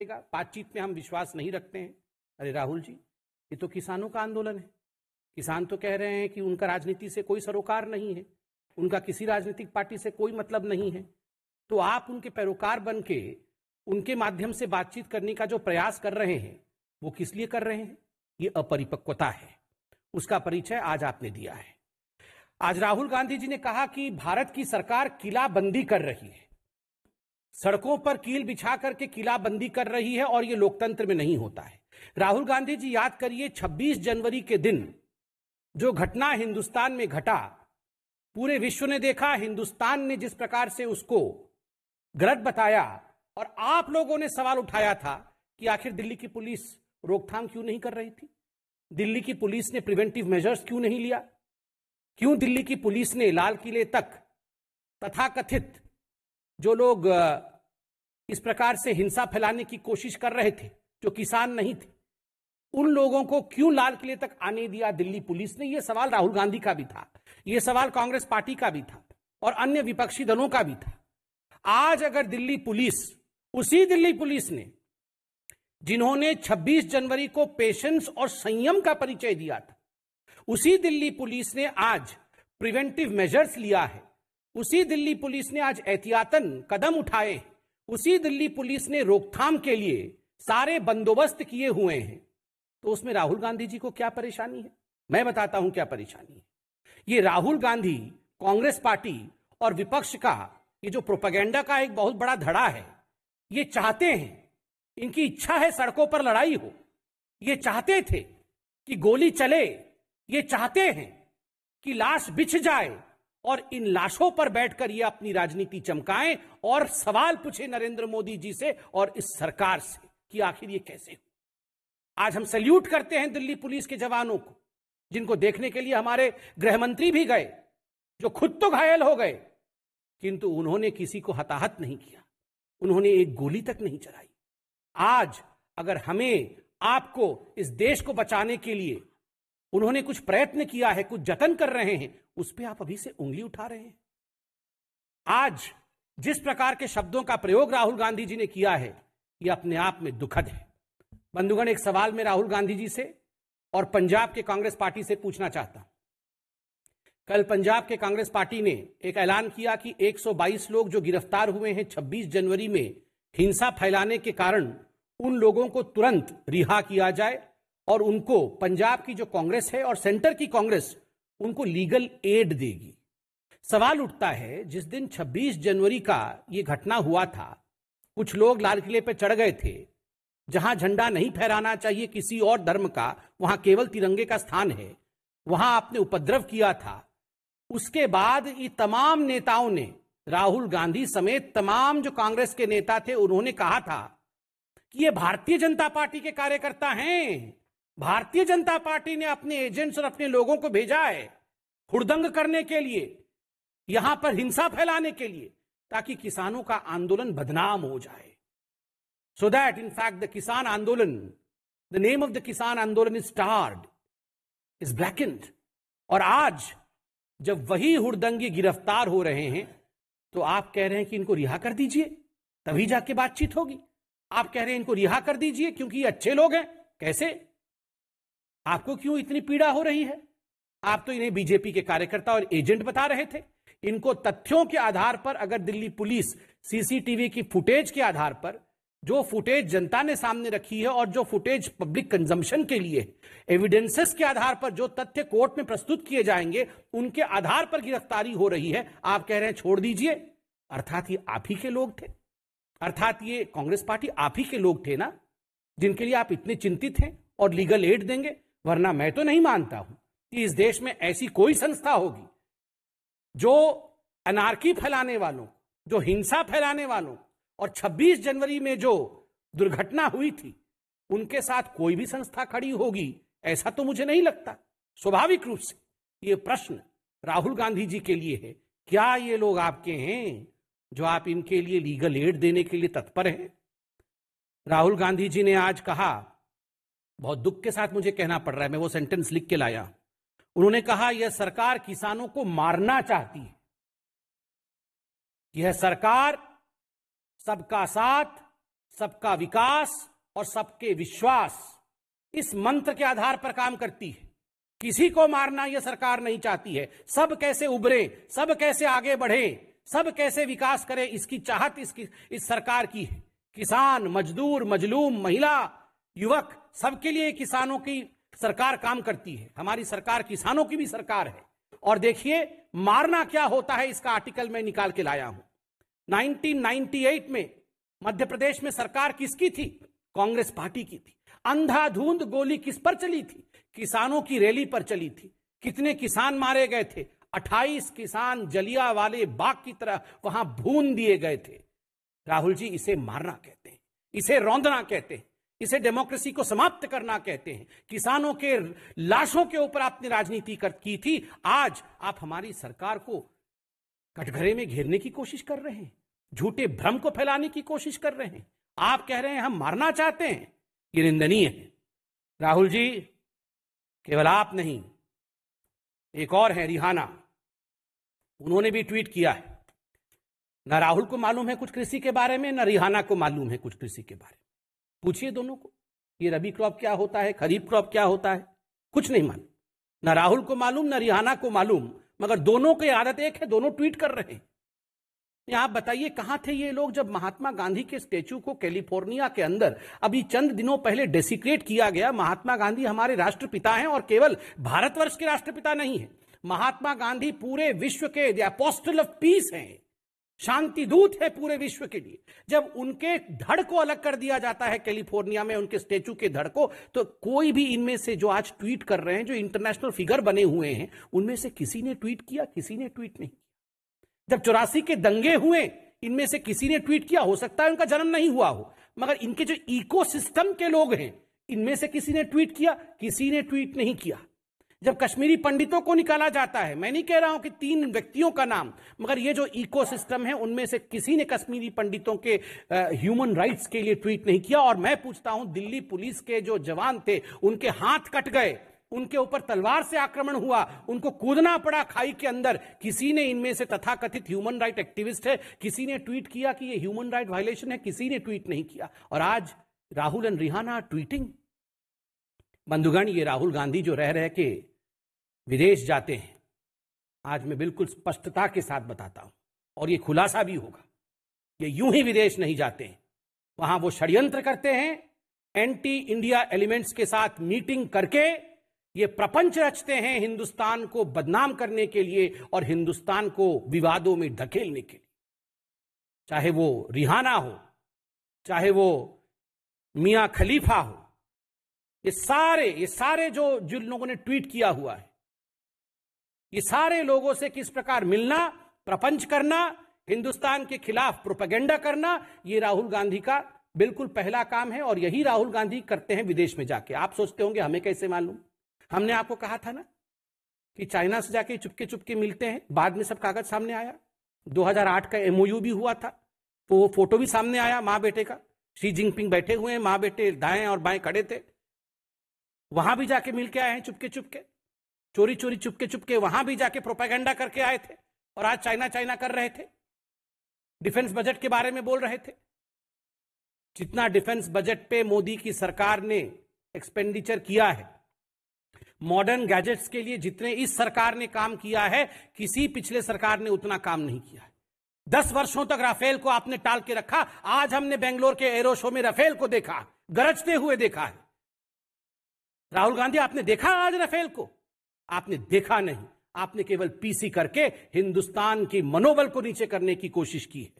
बातचीत में हम विश्वास नहीं रखते हैं। अरे राहुल जी, ये तो किसानों का आंदोलन है। किसान तो कह रहे हैं कि उनका राजनीति से कोई सरोकार नहीं है, उनका किसी राजनीतिक पार्टी से कोई मतलब नहीं है। तो आप उनके पैरोकार बन के उनके माध्यम से बातचीत करने का जो प्रयास कर रहे हैं, वो किस लिए कर रहे हैं? ये अपरिपक्वता है, उसका परिचय आज आपने दिया है। आज राहुल गांधी जी ने कहा कि भारत की सरकार किलाबंदी कर रही है, सड़कों पर कील बिछा करके किलाबंदी कर रही है, और ये लोकतंत्र में नहीं होता है। राहुल गांधी जी, याद करिए 26 जनवरी के दिन जो घटना हिंदुस्तान में घटा, पूरे विश्व ने देखा, हिंदुस्तान ने जिस प्रकार से उसको गलत बताया, और आप लोगों ने सवाल उठाया था कि आखिर दिल्ली की पुलिस रोकथाम क्यों नहीं कर रही थी, दिल्ली की पुलिस ने प्रिवेंटिव मेजर्स क्यों नहीं लिया, क्यों दिल्ली की पुलिस ने लाल किले तक तथाकथित जो लोग इस प्रकार से हिंसा फैलाने की कोशिश कर रहे थे, जो किसान नहीं थे, उन लोगों को क्यों लाल किले तक आने दिया दिल्ली पुलिस ने? यह सवाल राहुल गांधी का भी था, यह सवाल कांग्रेस पार्टी का भी था, और अन्य विपक्षी दलों का भी था। आज अगर दिल्ली पुलिस, उसी दिल्ली पुलिस ने जिन्होंने 26 जनवरी को पेशेंस और संयम का परिचय दिया था, उसी दिल्ली पुलिस ने आज प्रिवेंटिव मेजर्स लिया है, उसी दिल्ली पुलिस ने आज एहतियातन कदम उठाए, उसी दिल्ली पुलिस ने रोकथाम के लिए सारे बंदोबस्त किए हुए हैं, तो उसमें राहुल गांधी जी को क्या परेशानी है? मैं बताता हूं क्या परेशानी है। ये राहुल गांधी, कांग्रेस पार्टी और विपक्ष का ये जो प्रोपेगेंडा का एक बहुत बड़ा धड़ा है, ये चाहते हैं, इनकी इच्छा है सड़कों पर लड़ाई हो, ये चाहते थे कि गोली चले, ये चाहते हैं कि लाश बिछ जाए, और इन लाशों पर बैठकर ये अपनी राजनीति चमकाएं और सवाल पूछे नरेंद्र मोदी जी से और इस सरकार से कि आखिर ये कैसे हो। आज हम सैल्यूट करते हैं दिल्ली पुलिस के जवानों को, जिनको देखने के लिए हमारे गृह मंत्री भी गए, जो खुद तो घायल हो गए, किंतु उन्होंने किसी को हताहत नहीं किया, उन्होंने एक गोली तक नहीं चलाई। आज अगर हमें, आपको, इस देश को बचाने के लिए उन्होंने कुछ प्रयत्न किया है, कुछ जतन कर रहे हैं, उस पर आप अभी से उंगली उठा रहे हैं। आज जिस प्रकार के शब्दों का प्रयोग राहुल गांधी जी ने किया है, यह अपने आप में दुखद है। बंधुगण, एक सवाल मैं राहुल गांधी जी से और पंजाब के कांग्रेस पार्टी से पूछना चाहता हूं। कल पंजाब के कांग्रेस पार्टी ने एक ऐलान किया कि 122 लोग जो गिरफ्तार हुए हैं 26 जनवरी में हिंसा फैलाने के कारण, उन लोगों को तुरंत रिहा किया जाए, और उनको पंजाब की जो कांग्रेस है और सेंटर की कांग्रेस उनको लीगल एड देगी। सवाल उठता है, जिस दिन 26 जनवरी का यह घटना हुआ था, कुछ लोग लाल किले पर चढ़ गए थे, जहां झंडा नहीं फहराना चाहिए किसी और धर्म का, वहां केवल तिरंगे का स्थान है, वहां आपने उपद्रव किया था। उसके बाद ये तमाम नेताओं ने, राहुल गांधी समेत तमाम जो कांग्रेस के नेता थे, उन्होंने कहा था कि ये भारतीय जनता पार्टी के कार्यकर्ता हैं, भारतीय जनता पार्टी ने अपने एजेंट्स और अपने लोगों को भेजा है हुड़दंग करने के लिए, यहां पर हिंसा फैलाने के लिए, ताकि किसानों का आंदोलन बदनाम हो जाए। So that in fact the Kisan Andolan, the name of the Kisan Andolan is starred, is blackened. और आज जब वही हुड़दंगी गिरफ्तार हो रहे हैं, तो आप कह रहे हैं कि इनको रिहा कर दीजिए, तभी जाके बातचीत होगी। आप कह रहे हैं इनको रिहा कर दीजिए क्योंकि ये अच्छे लोग हैं। कैसे? आपको क्यों इतनी पीड़ा हो रही है? आप तो इन्हें बीजेपी के कार्यकर्ता और एजेंट बता रहे थे। इनको तथ्यों के आधार पर, अगर दिल्ली पुलिस सीसीटीवी की फुटेज के आधार पर, जो फुटेज जनता ने सामने रखी है और जो फुटेज पब्लिक कंजम्पशन के लिए, एविडेंसेस के आधार पर जो तथ्य कोर्ट में प्रस्तुत किए जाएंगे, उनके आधार पर गिरफ्तारी हो रही है। आप कह रहे हैं छोड़ दीजिए। अर्थात ये आप ही के लोग थे, अर्थात ये कांग्रेस पार्टी आप ही के लोग थे ना, जिनके लिए आप इतने चिंतित हैं और लीगल एड देंगे। वरना मैं तो नहीं मानता हूं कि इस देश में ऐसी कोई संस्था होगी जो अनार्की फैलाने वालों, जो हिंसा फैलाने वालों, और 26 जनवरी में जो दुर्घटना हुई थी, उनके साथ कोई भी संस्था खड़ी होगी, ऐसा तो मुझे नहीं लगता। स्वाभाविक रूप से ये प्रश्न राहुल गांधी जी के लिए है, क्या ये लोग आपके हैं जो आप इनके लिए लीगल एड देने के लिए तत्पर हैं? राहुल गांधी जी ने आज कहा, बहुत दुख के साथ मुझे कहना पड़ रहा है, मैं वो सेंटेंस लिख के लाया, उन्होंने कहा यह सरकार किसानों को मारना चाहती है, यह सरकार सबका साथ सबका विकास और सबके विश्वास, इस मंत्र के आधार पर काम करती है। किसी को मारना यह सरकार नहीं चाहती है। सब कैसे उभरे, सब कैसे आगे बढ़े, सब कैसे विकास करे, इसकी चाहत इस सरकार की है। किसान, मजदूर, मजलूम, महिला, युवक, सबके लिए किसानों की सरकार काम करती है। हमारी सरकार किसानों की भी सरकार है। और देखिए मारना क्या होता है, इसका आर्टिकल मैं निकाल के लाया हूं। 1998 में मध्य प्रदेश में सरकार किसकी थी? कांग्रेस पार्टी की थी। अंधाधुंध गोली किस पर चली थी? किसानों की रैली पर चली थी। कितने किसान मारे गए थे? 28 किसान जलियांवाले बाग की तरह वहां भून दिए गए थे। राहुल जी, इसे मारना कहते हैं, इसे रौंदना कहते हैं, इसे डेमोक्रेसी को समाप्त करना कहते हैं। किसानों के लाशों के ऊपर आपने राजनीति की थी। आज आप हमारी सरकार को कटघरे में घेरने की कोशिश कर रहे हैं, झूठे भ्रम को फैलाने की कोशिश कर रहे हैं। आप कह रहे हैं हम मारना चाहते हैं, ये निंदनीय है। राहुल जी, केवल आप नहीं, एक और है रिहाना, उन्होंने भी ट्वीट किया है। ना राहुल को मालूम है कुछ कृषि के बारे में, ना रिहाना को मालूम है कुछ कृषि के बारे में। पूछिए दोनों को, ये रबी क्रॉप क्या होता है, खरीफ क्रॉप क्या होता है, कुछ नहीं मालूम। ना राहुल को मालूम, ना रिहाना को मालूम, मगर दोनों की आदत एक है, दोनों ट्वीट कर रहे हैं। आप बताइए कहां थे ये लोग जब महात्मा गांधी के स्टैच्यू को कैलिफोर्निया के अंदर अभी चंद दिनों पहले डेसिक्रेट किया गया। महात्मा गांधी हमारे राष्ट्रपिता हैं, और केवल भारतवर्ष के राष्ट्रपिता नहीं है। महात्मा गांधी पूरे विश्व के अपोस्टल ऑफ पीस हैं, शांति दूत है पूरे विश्व के लिए। जब उनके धड़ को अलग कर दिया जाता है कैलिफोर्निया में, उनके स्टैच्यू के धड़ को, तो कोई भी इनमें से जो आज ट्वीट कर रहे हैं, जो इंटरनेशनल फिगर बने हुए हैं, उनमें से किसी ने ट्वीट किया? किसी ने ट्वीट नहीं। जब 84 के दंगे हुए, इनमें से किसी ने ट्वीट किया? हो सकता है उनका जन्म नहीं हुआ हो, मगर इनके जो इकोसिस्टम के लोग हैं, इनमें से किसी ने ट्वीट किया? किसी ने ट्वीट नहीं किया। जब कश्मीरी पंडितों को निकाला जाता है, मैं नहीं कह रहा हूं कि 3 व्यक्तियों का नाम, मगर ये जो इकोसिस्टम है, उनमें से किसी ने कश्मीरी पंडितों के ह्यूमन राइट्स के लिए ट्वीट नहीं किया। और मैं पूछता हूं, दिल्ली पुलिस के जो जवान थे, उनके हाथ कट गए, उनके ऊपर तलवार से आक्रमण हुआ, उनको कूदना पड़ा खाई के अंदर। किसी ने इनमें से तथाकथित ह्यूमन राइट एक्टिविस्ट है, किसी ने ट्वीट किया कि ये ह्यूमन राइट वायलेशन है? किसी ने ट्वीट नहीं किया। और आज राहुल एंड रिहाना ट्वीटिंग। बंधुगण, ये राहुल गांधी जो रह रह के विदेश जाते हैं, आज मैं बिल्कुल स्पष्टता के साथ बताता हूं, और ये खुलासा भी होगा, ये यूं ही विदेश नहीं जाते हैं। वहां वो षड्यंत्र करते हैं, एंटी इंडिया एलिमेंट्स के साथ मीटिंग करके ये प्रपंच रचते हैं हिंदुस्तान को बदनाम करने के लिए और हिंदुस्तान को विवादों में धकेलने के लिए। चाहे वो रिहाना हो, चाहे वो मियां खलीफा हो, ये सारे जो जिन लोगों ने ट्वीट किया हुआ है, ये सारे लोगों से किस प्रकार मिलना, प्रपंच करना, हिंदुस्तान के खिलाफ प्रोपेगेंडा करना, ये राहुल गांधी का बिल्कुल पहला काम है। और यही राहुल गांधी करते हैं विदेश में जाके। आप सोचते होंगे हमें कैसे मालूम? हमने आपको कहा था ना कि चाइना से जाके चुपके चुपके मिलते हैं, बाद में सब कागज सामने आया। 2008 का MOU भी हुआ था, तो वो फोटो भी सामने आया मां बेटे का। शी जिनपिंग बैठे हुए हैं, मां बेटे दाएं और बाएं खड़े थे। वहां भी जाके मिल के आए हैं चुपके चुपके, चोरी चोरी चुपके चुपके वहां भी जाके प्रोपेगेंडा करके आए थे। और आज चाइना चाइना कर रहे थे, डिफेंस बजट के बारे में बोल रहे थे। जितना डिफेंस बजट पे मोदी की सरकार ने एक्सपेंडिचर किया है, मॉडर्न गैजेट्स के लिए जितने इस सरकार ने काम किया है, किसी पिछले सरकार ने उतना काम नहीं किया है। 10 वर्षों तक राफेल को आपने टाल के रखा। आज हमने बेंगलोर के एरो शो में राफेल को देखा, गरजते हुए देखा है। राहुल गांधी, आपने देखा आज राफेल को? आपने देखा नहीं, आपने केवल पीसी करके हिंदुस्तान की मनोबल को नीचे करने की कोशिश की है।